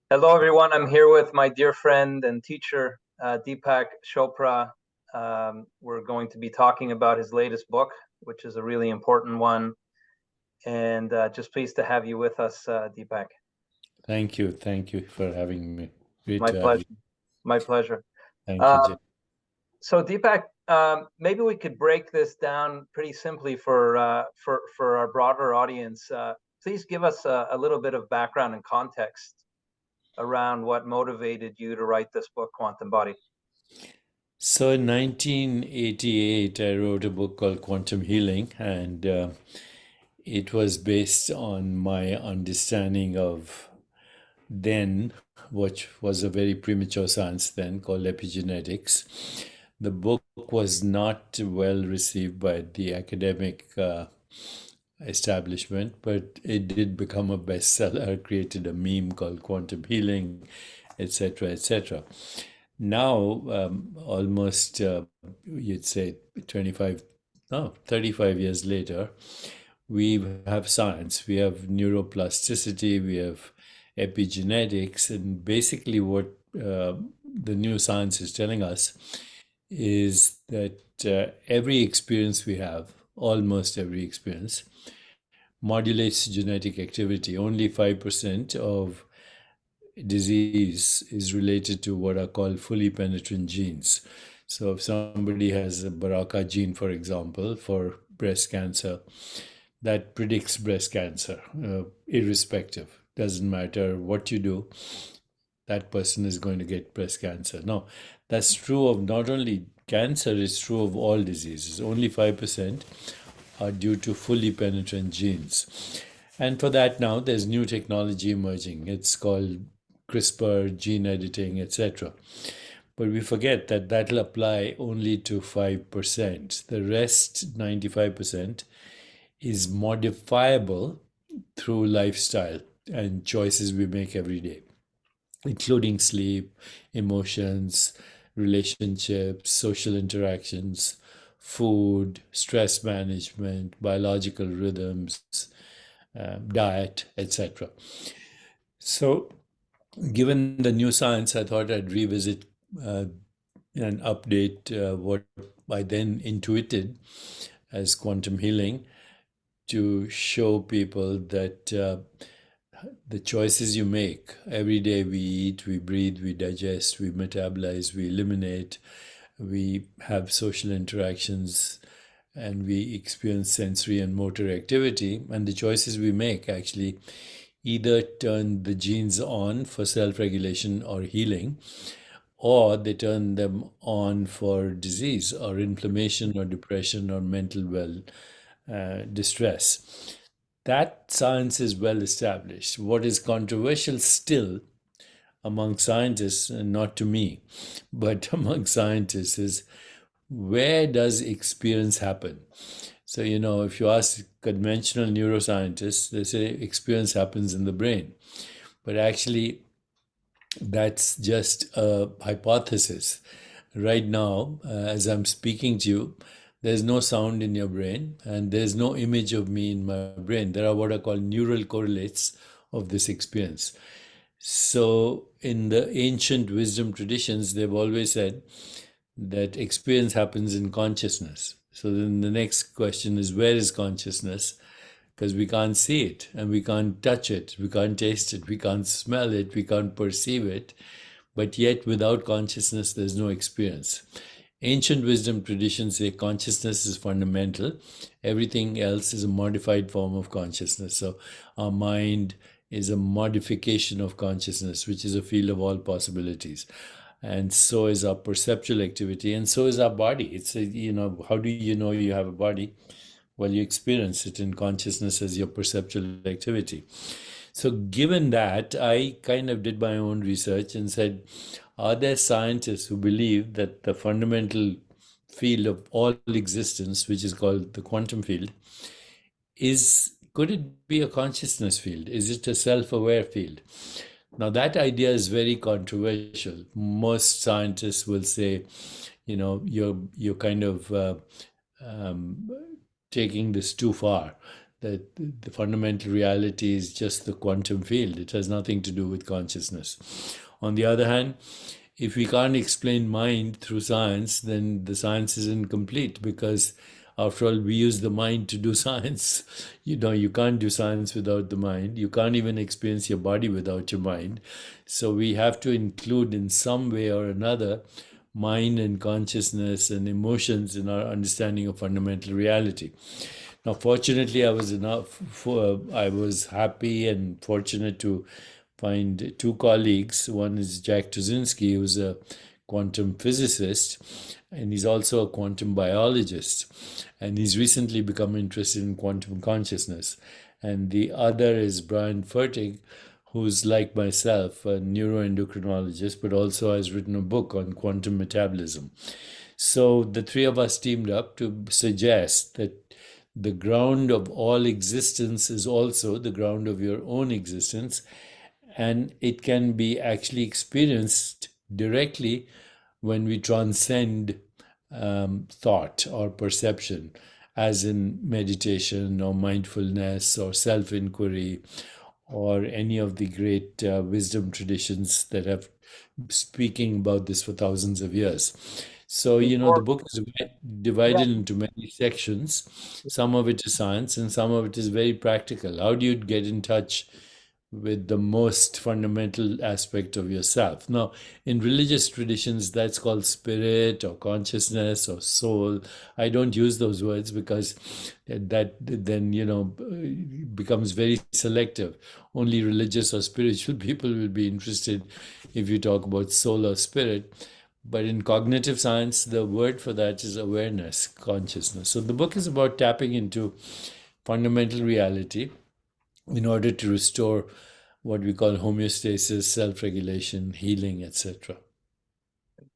Hello, everyone. I'm here with my dear friend and teacher, Deepak Chopra. We're going to be talking about his latest book, which is a really important one. And just pleased to have you with us, Deepak. Thank you. Thank you for having me. Great My to have you. pleasure. My pleasure. Thank you, Jay. Um, so, Deepak, maybe we could break this down pretty simply for our broader audience. Please give us a little bit of background and context around what motivated you to write this book, Quantum Body. So in 1988, I wrote a book called Quantum Healing, and it was based on my understanding of then, which was a very premature science then called epigenetics. The book was not well received by the academic establishment, but it did become a bestseller, created a meme called Quantum Healing, etc., etc. Now, almost, you'd say 25, no, 35 years later, we have science, we have neuroplasticity, we have epigenetics, and basically what the new science is telling us is that every experience we have, almost every experience, modulates genetic activity. Only 5% of disease is related to what are called fully penetrant genes. So if somebody has a BRCA gene, for example, for breast cancer, that predicts breast cancer, irrespective. Doesn't matter what you do, that person is going to get breast cancer. No, that's true of not only cancer, it's true of all diseases. Only 5% are due to fully penetrant genes. And for that now, there's new technology emerging. It's called CRISPR, gene editing, etc. But we forget that that'll apply only to 5%. The rest, 95%, is modifiable through lifestyle and choices we make every day, including sleep, emotions, relationships, social interactions, food, stress management, biological rhythms, diet, etc. So, given the new science, I thought I'd revisit uh, and update what I then intuited as quantum healing to show people that the choices you make every day, we eat, we breathe, we digest, we metabolize, we eliminate, we have social interactions, and we experience sensory and motor activity. And the choices we make actually either turn the genes on for self regulation or healing, or they turn them on for disease or inflammation or depression or mental distress. That science is well established. What is controversial still among scientists, and not to me, but among scientists, is where does experience happen? So, if you ask conventional neuroscientists, they say experience happens in the brain. But actually, that's just a hypothesis. Right now, as I'm speaking to you, there's no sound in your brain and there's no image of me in my brain. There are what are called neural correlates of this experience. So, in the ancient wisdom traditions, they've always said that experience happens in consciousness. So, then the next question is, where is consciousness? Because we can't see it and we can't touch it, we can't taste it, we can't smell it, we can't perceive it. But yet, without consciousness, there's no experience. Ancient wisdom traditions say consciousness is fundamental. Everything else is a modified form of consciousness. So, our mind is a modification of consciousness, which is a field of all possibilities. And so is our perceptual activity, and so is our body. How do you know you have a body? Well, you experience it in consciousness as your perceptual activity. So, given that, I kind of did my own research and said, are there scientists who believe that the fundamental field of all existence, which is called the quantum field, could it be a consciousness field? Is it a self-aware field? Now, that idea is very controversial. Most scientists will say, you're kind of um, taking this too far, that the fundamental reality is just the quantum field. It has nothing to do with consciousness. On the other hand, if we can't explain mind through science, then the science is incomplete because, after all, we use the mind to do science. You can't do science without the mind. You can't even experience your body without your mind. So we have to include in some way or another mind and consciousness and emotions in our understanding of fundamental reality. Now, fortunately, I was happy and fortunate to find two colleagues. One is Jack Tuzinski, who's a quantum physicist, and he's also a quantum biologist. And he's recently become interested in quantum consciousness. And the other is Brian Fertig, who's like myself, a neuroendocrinologist, but also has written a book on quantum metabolism. So the three of us teamed up to suggest that the ground of all existence is also the ground of your own existence, and it can be actually experienced directly when we transcend thought or perception, as in meditation or mindfulness or self inquiry or any of the great wisdom traditions that have speaking about this for thousands of years. So, the Before, book is yeah, divided into many sections. Some of it is science and some of it is very practical. How do you get in touch with the most fundamental aspect of yourself? Now, in religious traditions, that's called spirit or consciousness or soul. I don't use those words because that then, becomes very selective. Only religious or spiritual people will be interested if you talk about soul or spirit. But in cognitive science, the word for that is awareness, consciousness. So the book is about tapping into fundamental reality in order to restore what we call homeostasis, self-regulation, healing, etc.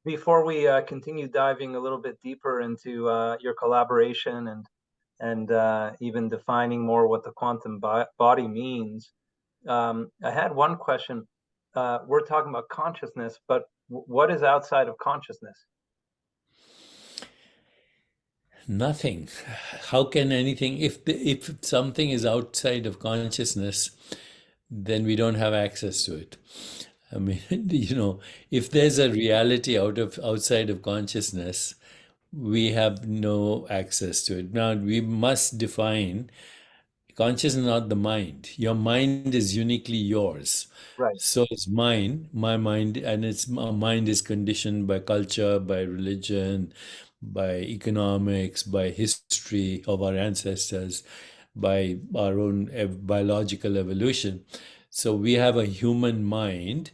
before we continue diving a little bit deeper into your collaboration and even defining more what the quantum body means, I had one question. We're talking about consciousness, but what is outside of consciousness? Nothing. How can anything, if something is outside of consciousness, then we don't have access to it. I mean, if there's a reality outside of consciousness, we have no access to it. Now, we must define conscious is not the mind. Your mind is uniquely yours. Right, So it's mine, my mind, and my mind is conditioned by culture, by religion, by economics, by history of our ancestors, by our own biological evolution. So we have a human mind,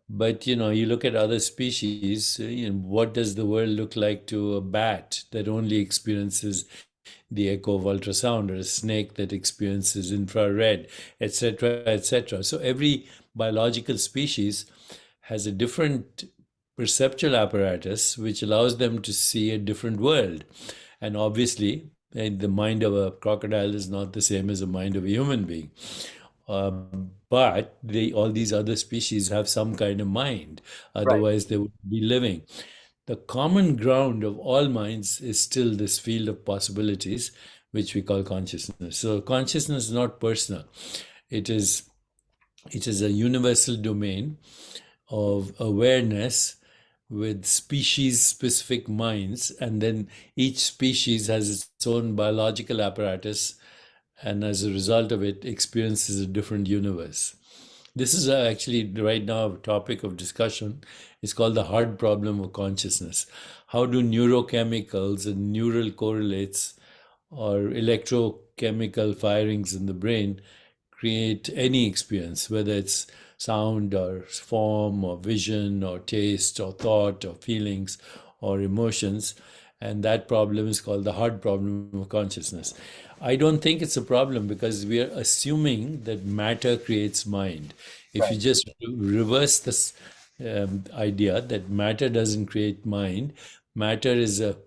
but you look at other species. What does the world look like to a bat that only experiences the echo of ultrasound, or a snake that experiences infrared, etc., etc. So every biological species has a different perceptual apparatus which allows them to see a different world. And obviously, the mind of a crocodile is not the same as the mind of a human being. But all these other species have some kind of mind, right, otherwise they would be living. The common ground of all minds is still this field of possibilities, which we call consciousness. So consciousness is not personal. It is it is a universal domain of awareness with species specific minds, and then each species has its own biological apparatus, and as a result of it experiences a different universe. This is actually right now a topic of discussion. It's called the hard problem of consciousness. How do neurochemicals and neural correlates or electrochemical firings in the brain create any experience, whether it's sound or form or vision or taste or thought or feelings or emotions? And that problem is called the hard problem of consciousness. I don't think it's a problem because we are assuming that matter creates mind. If right, you just reverse this idea that matter doesn't create mind, matter is a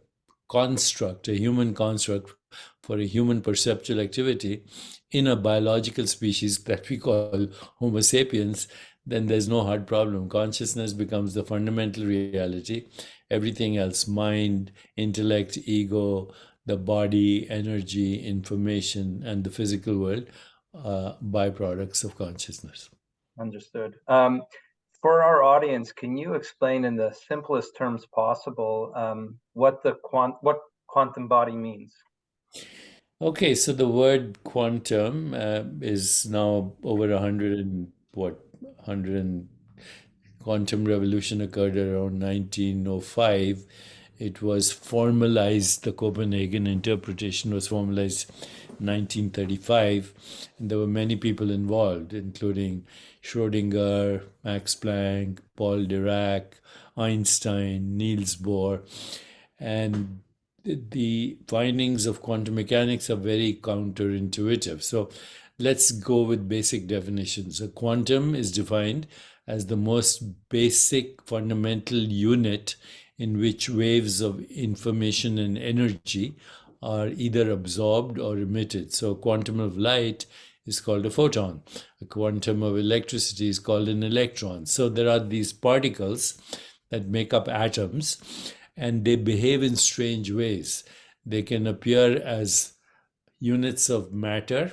construct, a human construct for a human perceptual activity in a biological species that we call Homo sapiens, then there's no hard problem. Consciousness becomes the fundamental reality. Everything else, mind, intellect, ego, the body, energy, information, and the physical world are byproducts of consciousness. Understood. For our audience, can you explain in the simplest terms possible what what quantum body means? Okay, so the word quantum is now over 100 and what, 100 and quantum revolution occurred around 1905. It was formalized, the Copenhagen interpretation was formalized 1935, and there were many people involved, including Schrödinger, Max Planck, Paul Dirac, Einstein, Niels Bohr, and the findings of quantum mechanics are very counterintuitive. So let's go with basic definitions. A quantum is defined as the most basic fundamental unit in which waves of information and energy are either absorbed or emitted. So a quantum of light is called a photon. A quantum of electricity is called an electron. So there are these particles that make up atoms, and they behave in strange ways. They can appear as units of matter.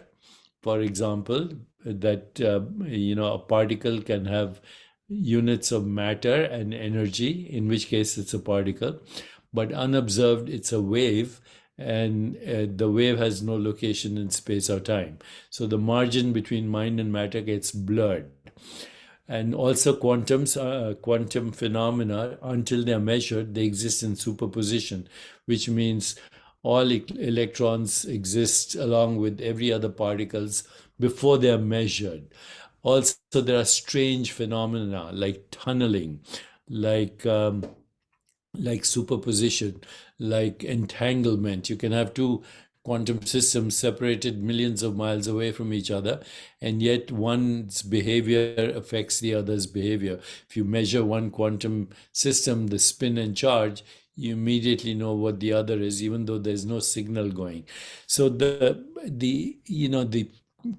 For example, that a particle can have units of matter and energy, in which case it's a particle, but unobserved it's a wave, and the wave has no location in space or time. So the margin between mind and matter gets blurred. And also quantum phenomena, until they're measured, they exist in superposition, which means all electrons exist along with every other particles before they are measured. Also, there are strange phenomena like tunneling, like superposition, like entanglement. You can have two quantum systems separated millions of miles away from each other, and yet one's behavior affects the other's behavior. If you measure one quantum system, the spin and charge, you immediately know what the other is, even though there's no signal going. So the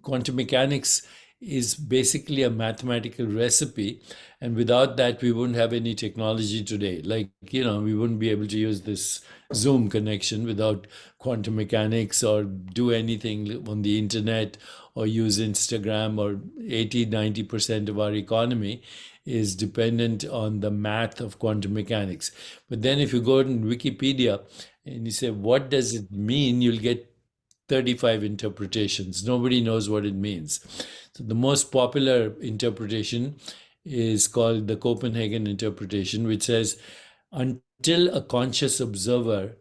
quantum mechanics is basically a mathematical recipe, and without that we wouldn't have any technology today. Like, we wouldn't be able to use this Zoom connection without quantum mechanics, or do anything on the internet, or use Instagram, or 80-90% of our economy is dependent on the math of quantum mechanics. But then if you go to Wikipedia and you say, what does it mean, you'll get 35 interpretations. Nobody knows what it means. So the most popular interpretation is called the Copenhagen interpretation, which says, until a conscious observer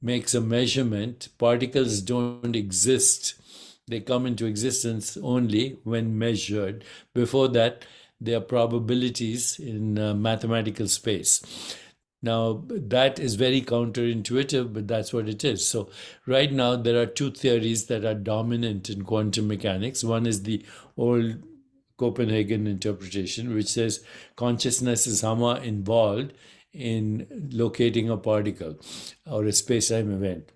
makes a measurement, particles don't exist. They come into existence only when measured. Before that, they are probabilities in mathematical space. Now, that is very counterintuitive, but that's what it is. So right now, there are two theories that are dominant in quantum mechanics. One is the old Copenhagen interpretation, which says consciousness is somehow involved in locating a particle or a space-time event.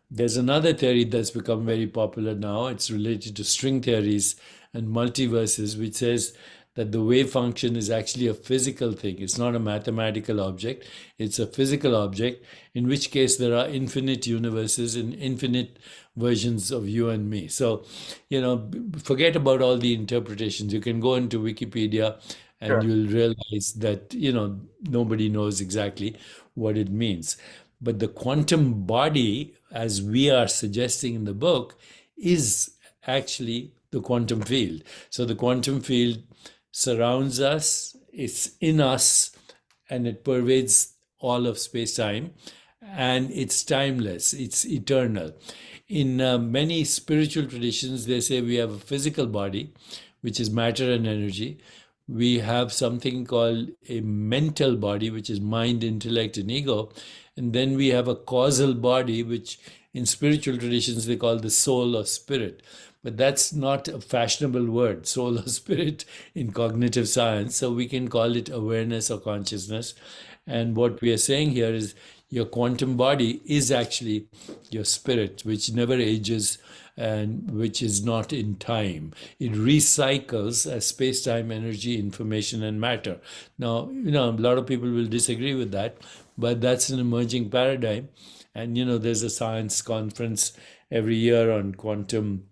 There's another theory that's become very popular now. It's related to string theories and multiverses, which says that the wave function is actually a physical thing. It's not a mathematical object. It's a physical object, in which case there are infinite universes and infinite versions of you and me. So, forget about all the interpretations. You can go into Wikipedia and Sure. you'll realize that, nobody knows exactly what it means. But the quantum body, as we are suggesting in the book, is actually the quantum field. So the quantum field surrounds us, it's in us, and it pervades all of space-time, and it's timeless, it's eternal. In many spiritual traditions, they say we have a physical body, which is matter and energy. We have something called a mental body, which is mind, intellect, and ego. And then we have a causal body, which in spiritual traditions they call the soul or spirit. But that's not a fashionable word, soul or spirit, in cognitive science. So we can call it awareness or consciousness. And what we are saying here is your quantum body is actually your spirit, which never ages and which is not in time. It recycles as space-time, energy, information, and matter. Now, a lot of people will disagree with that, but that's an emerging paradigm. And there's a science conference every year on quantum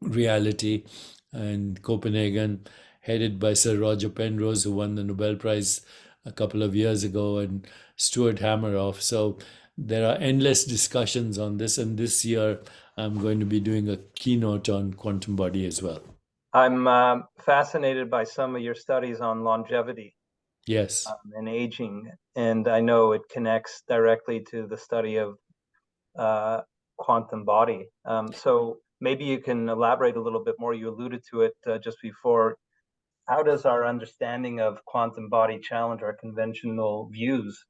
reality in Copenhagen, headed by Sir Roger Penrose, who won the Nobel Prize a couple of years ago, and Stuart Hameroff. So there are endless discussions on this, and this year I'm going to be doing a keynote on quantum body as well. I'm fascinated by some of your studies on longevity Yes. and aging, and I know it connects directly to the study of uh, quantum body. So maybe you can elaborate a little bit more. You alluded to it just before. How does our understanding of quantum body challenge our conventional views,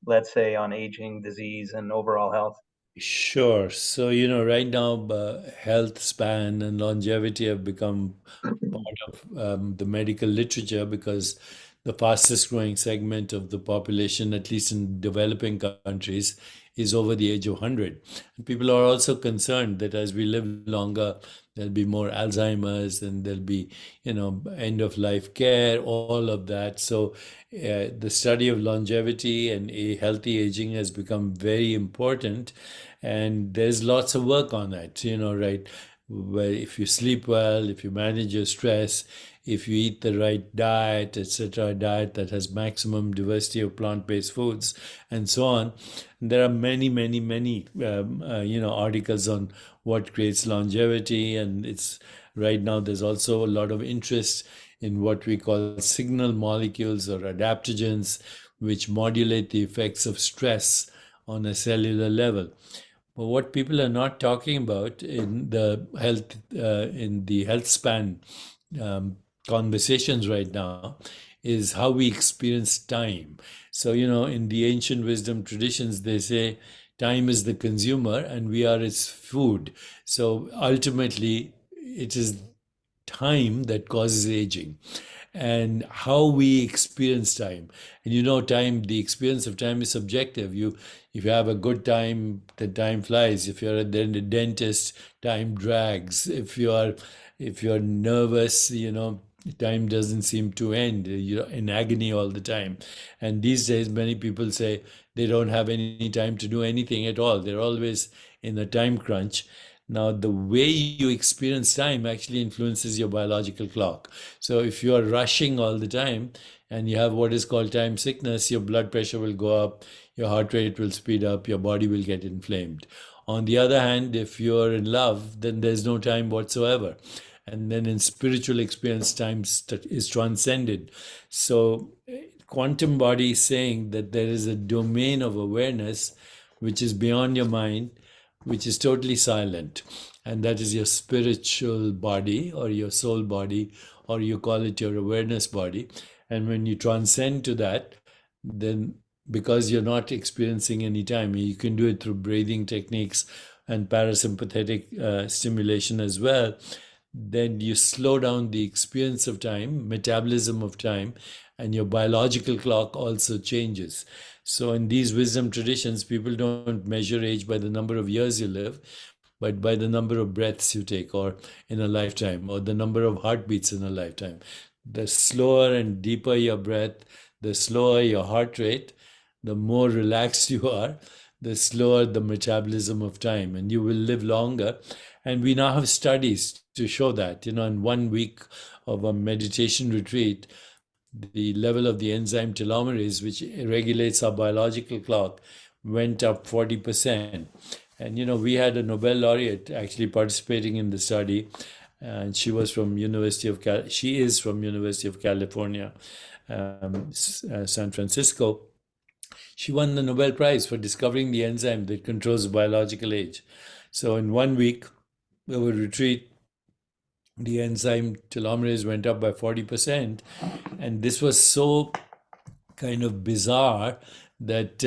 let's say, on aging, disease, and overall health? Sure. So, right now, health span and longevity have become part of the medical literature because the fastest growing segment of the population, at least in developing countries, is over the age of 100. And people are also concerned that as we live longer, there'll be more Alzheimer's and there'll be, end of life care, all of that. So, the study of longevity and a healthy aging has become very important. And there's lots of work on that, right? Where if you sleep well, if you manage your stress, if you eat the right diet, etc., a diet that has maximum diversity of plant-based foods, and so on. And there are many, many, many, articles on what creates longevity, and it's right now there's also a lot of interest in what we call signal molecules or adaptogens, which modulate the effects of stress on a cellular level. But what people are not talking about in the health span um, conversations right now is how we experience time. So, in the ancient wisdom traditions, they say time is the consumer and we are its food. So ultimately, it is time that causes aging and how we experience time. And time, the experience of time is subjective. If you have a good time, the time flies. If you're at the dentist, time drags. If you're nervous, time doesn't seem to end. You're in agony all the time. And these days many people say they don't have any time to do anything at all. They're always in a time crunch. Now, the way you experience time actually influences your biological clock. So, if you are rushing all the time and you have what is called time sickness, your blood pressure will go up, your heart rate will speed up, your body will get inflamed. On the other hand, if you're in love, then there's no time whatsoever. And then in spiritual experience, time is transcended. So, quantum body is saying that there is a domain of awareness which is beyond your mind, which is totally silent. And that is your spiritual body or your soul body, or you call it your awareness body. And when you transcend to that, then because you're not experiencing any time, you can do it through breathing techniques and parasympathetic stimulation as well. Then you slow down the experience of time, metabolism of time, and your biological clock also changes. So, in these wisdom traditions, people don't measure age by the number of years you live, but by the number of breaths you take, or in a lifetime, or the number of heartbeats in a lifetime. The slower and deeper your breath, the slower your heart rate, the more relaxed you are, the slower the metabolism of time, and you will live longer. And we now have studies to show that. In 1 week of a meditation retreat, the level of the enzyme telomerase, which regulates our biological clock, went up 40%. And we had a Nobel laureate actually participating in the study, and she is from University of California, San Francisco. She won the Nobel Prize for discovering the enzyme that controls biological age. So in 1 week of a retreat, the enzyme telomerase went up by 40%. And this was so kind of bizarre that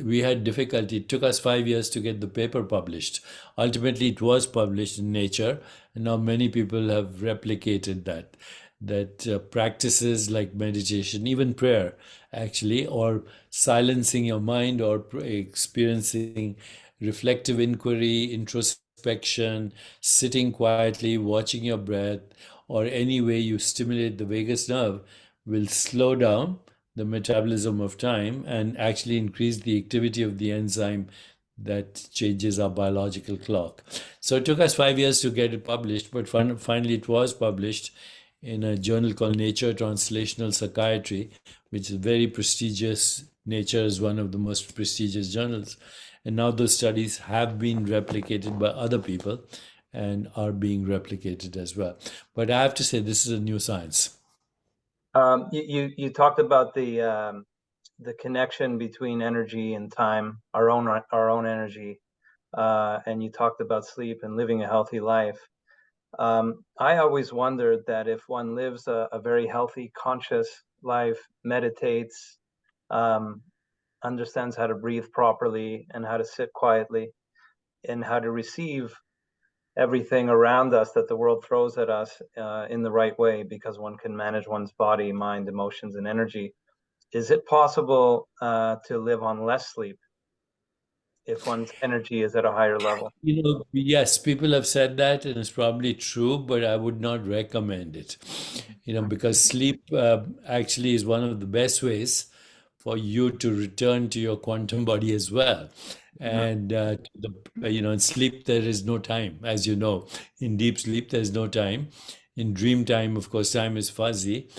we had difficulty. It took us 5 years to get the paper published. Ultimately, it was published in Nature, and now many people have replicated that. That practices like meditation, even prayer, actually, or silencing your mind, or experiencing reflective inquiry, introspection, sitting quietly, watching your breath, or any way you stimulate the vagus nerve will slow down the metabolism of time and actually increase the activity of the enzyme that changes our biological clock. So it took us 5 years to get it published, but finally it was published in a journal called Nature Translational Psychiatry, which is very prestigious. Nature is one of the most prestigious journals. And now those studies have been replicated by other people and are being replicated as well. But I have to say, this is a new science. You talked about the connection between energy and time, our own energy, and you talked about sleep and living a healthy life. I always wondered that if one lives a very healthy, conscious life, meditates, um, understands how to breathe properly and how to sit quietly and how to receive everything around us that the world throws at us in the right way, because one can manage one's body, mind, emotions, and energy. Is it possible to live on less sleep if one's energy is at a higher level? Yes, people have said that, and it's probably true, but I would not recommend it. Because sleep actually is one of the best ways for you to return to your quantum body as well. Mhm. And in sleep there is no time, as you know. In deep sleep, there's no time. In dream time, of course, time is fuzzy.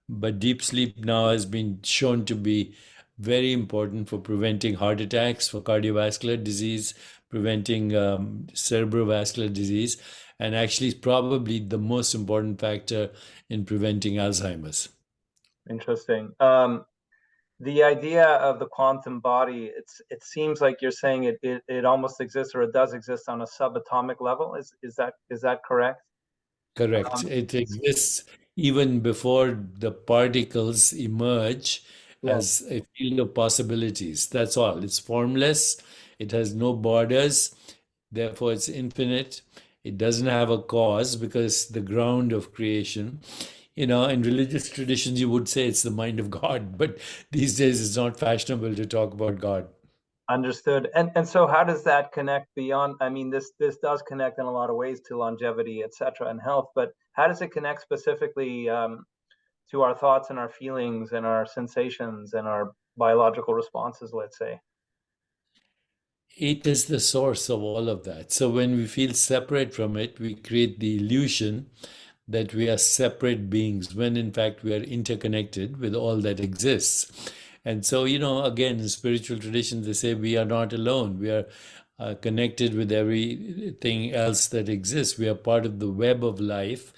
But deep sleep now has been shown to be very important for preventing heart attacks, for cardiovascular disease, preventing cerebrovascular disease, and actually is probably the most important factor in preventing Alzheimer's. Interesting. The idea of the quantum body, it seems like you're saying it almost exists, or it does exist on a subatomic level. Is that correct? Correct. Um, It exists even before the particles emerge yes, as a field of possibilities. That's all. It's formless. It has no borders. Therefore, it's infinite. It doesn't have a cause because the ground of creation. In religious traditions, you would say it's the mind of God, but these days it's not fashionable to talk about God. understood. And so how does that connect beyond? I mean, this does connect in a lot of ways to longevity, et cetera, and health, but how does it connect specifically to our thoughts and our feelings and our sensations and our biological responses, let's say? It is the source of all of that. So when we feel separate from it, we create the illusion that we are separate beings when in fact we are interconnected with all that exists. And so, again, in spiritual traditions, they say we are not alone. We are connected with everything else that exists. We are part of the web of life.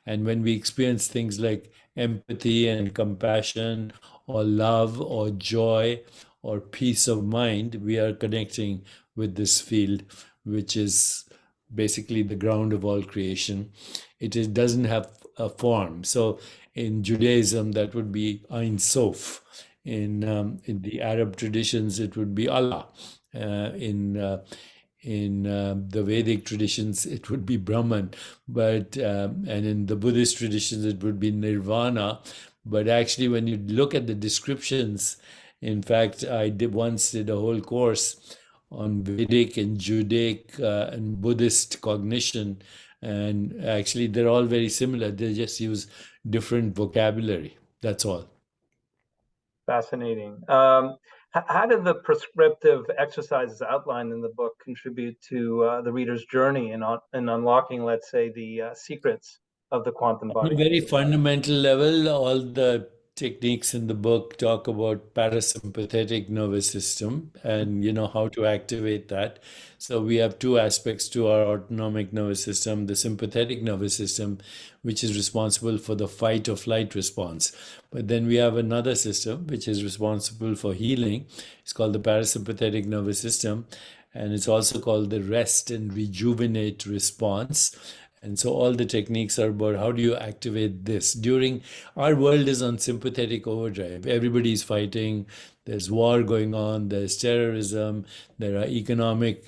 And when we experience things like empathy and compassion, or love, or joy, or peace of mind, we are connecting with this field, which is basically the ground of all creation. Doesn't have a form. So in Judaism, that would be Ein Sof. In the Arab traditions, it would be Allah. In the Vedic traditions, it would be Brahman, and in the Buddhist traditions, it would be Nirvana. But actually, when you look at the descriptions, in fact, once did a whole course on Vedic and Judaic and Buddhist cognition, and actually, they're all very similar. They just use different vocabulary. That's all. Fascinating. How did the prescriptive exercises outlined in the book contribute to the reader's journey in unlocking, let's say, the secrets of the quantum On a body? very fundamental level, all the techniques in the book talk about parasympathetic nervous system and how to activate that. So we have two aspects to our autonomic nervous system: the sympathetic nervous system, which is responsible for the fight or flight response. But then we have another system which is responsible for healing. It's called the parasympathetic nervous system, and it's also called the rest and rejuvenate response. And so all the techniques are about how do you activate this. During our world is on sympathetic overdrive. Everybody's fighting. There's war going on. There's terrorism. There are economic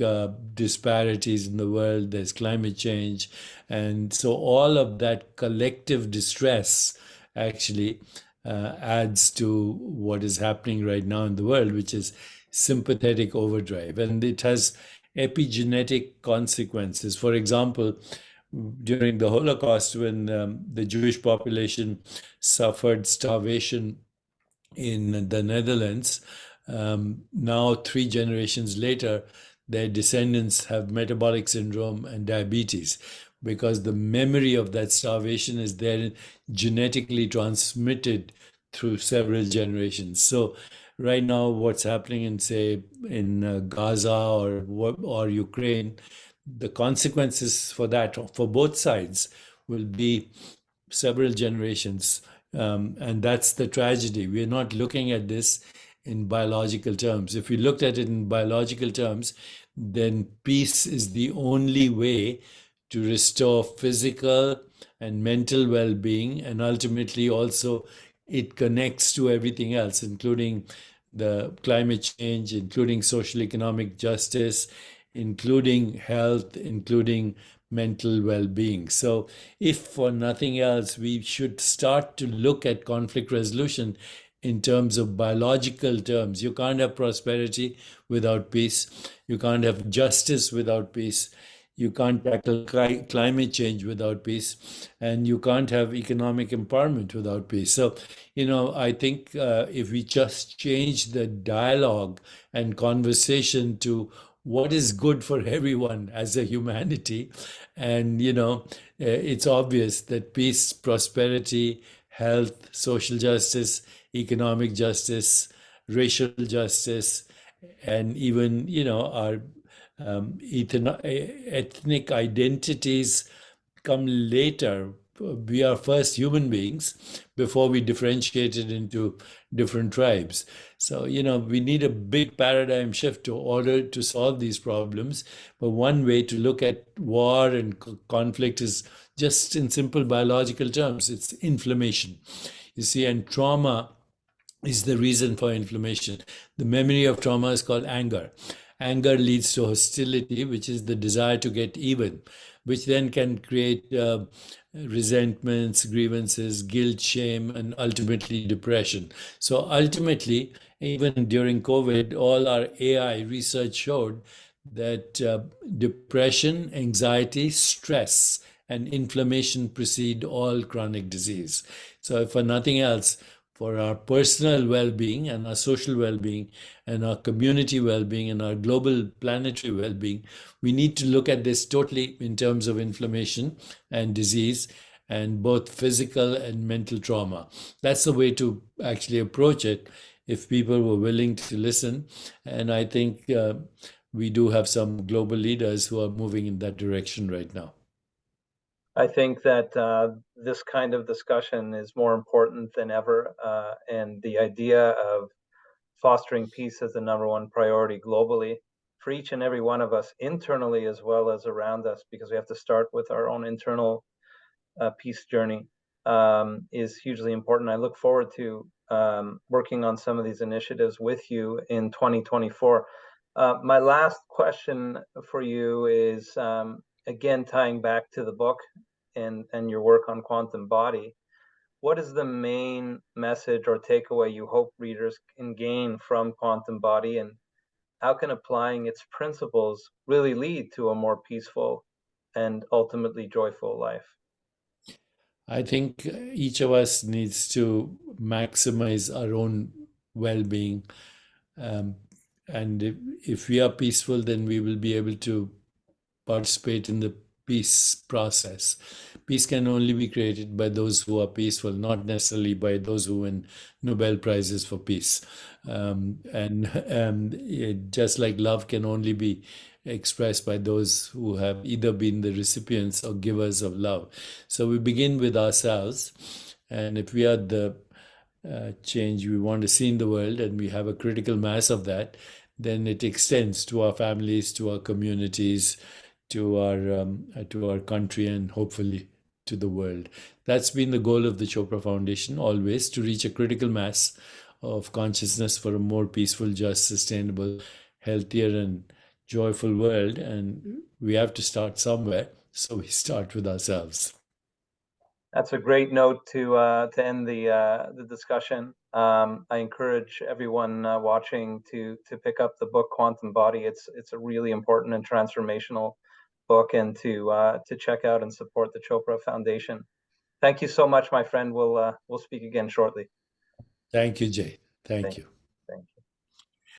disparities in the world. There's climate change. And so all of that collective distress actually adds to what is happening right now in the world, which is sympathetic overdrive. And it has epigenetic consequences. For example, during the Holocaust, when the Jewish population suffered starvation in the Netherlands, now 3 generations later, their descendants have metabolic syndrome and diabetes, because the memory of that starvation is there, genetically transmitted through several generations. So right now, what's happening in, say, in Gaza or Ukraine, the consequences for that, for both sides, will be several generations. And that's the tragedy. We're not looking at this in biological terms. If we looked at it in biological terms, then peace is the only way to restore physical and mental well being. And ultimately, also, it connects to everything else, including the climate change, including social economic justice, including health, including mental well being. So, if for nothing else, we should start to look at conflict resolution in terms of biological terms. You can't have prosperity without peace, you can't have justice without peace. You can't tackle climate change without peace, and you can't have economic empowerment without peace. So, I think if we just change the dialogue and conversation to what is good for everyone as a humanity, and it's obvious that peace, prosperity, health, social justice, economic justice, racial justice, and even our ethnic identities come later. We are first human beings before we differentiated into different tribes. So, we need a big paradigm shift to order to solve these problems. But one way to look at war and conflict is just in simple biological terms. It's inflammation. You see, and trauma is the reason for inflammation. The memory of trauma is called anger. Anger leads to hostility, which is the desire to get even, which then can create resentments, grievances, guilt, shame, and ultimately depression. So ultimately, even during COVID, all our AI research showed that depression, anxiety, stress, and inflammation precede all chronic disease. So if for nothing else, for our personal well-being and our social well-being and our community well-being and our global planetary well-being, we need to look at this totally in terms of inflammation and disease and both physical and mental trauma. That's the way to actually approach it if people were willing to listen. And I think we do have some global leaders who are moving in that direction right now. I think that this kind of discussion is more important than ever, and the idea of fostering peace as the number one priority globally for each and every one of us, internally as well as around us, because we have to start with our own internal peace journey, is hugely important. I look forward to working on some of these initiatives with you in 2024. My last question for you is, again, tying back to the book and your work on quantum body. What is the main message or takeaway you hope readers can gain from quantum body, and how can applying its principles really lead to a more peaceful and ultimately joyful life? I think each of us needs to maximize our own well being. And if we are peaceful, then we will be able to participate in the peace process. Peace can only be created by those who are peaceful, not necessarily by those who win Nobel Prizes for peace. Just like love can only be expressed by those who have either been the recipients or givers of love. So we begin with ourselves. And if we are the change we want to see in the world, and we have a critical mass of that, then it extends to our families, to our communities, to our country, and hopefully to the world. That's been the goal of the Chopra Foundation, always to reach a critical mass of consciousness for a more peaceful, just, sustainable, healthier, and joyful world. And we have to start somewhere, so we start with ourselves. That's a great note to end the discussion. I encourage everyone watching to pick up the book Quantum Body. It's a really important and transformational book, and to check out and support the Chopra Foundation. Thank you so much, my friend. We'll speak again shortly. Thank you, Jay. Thank you.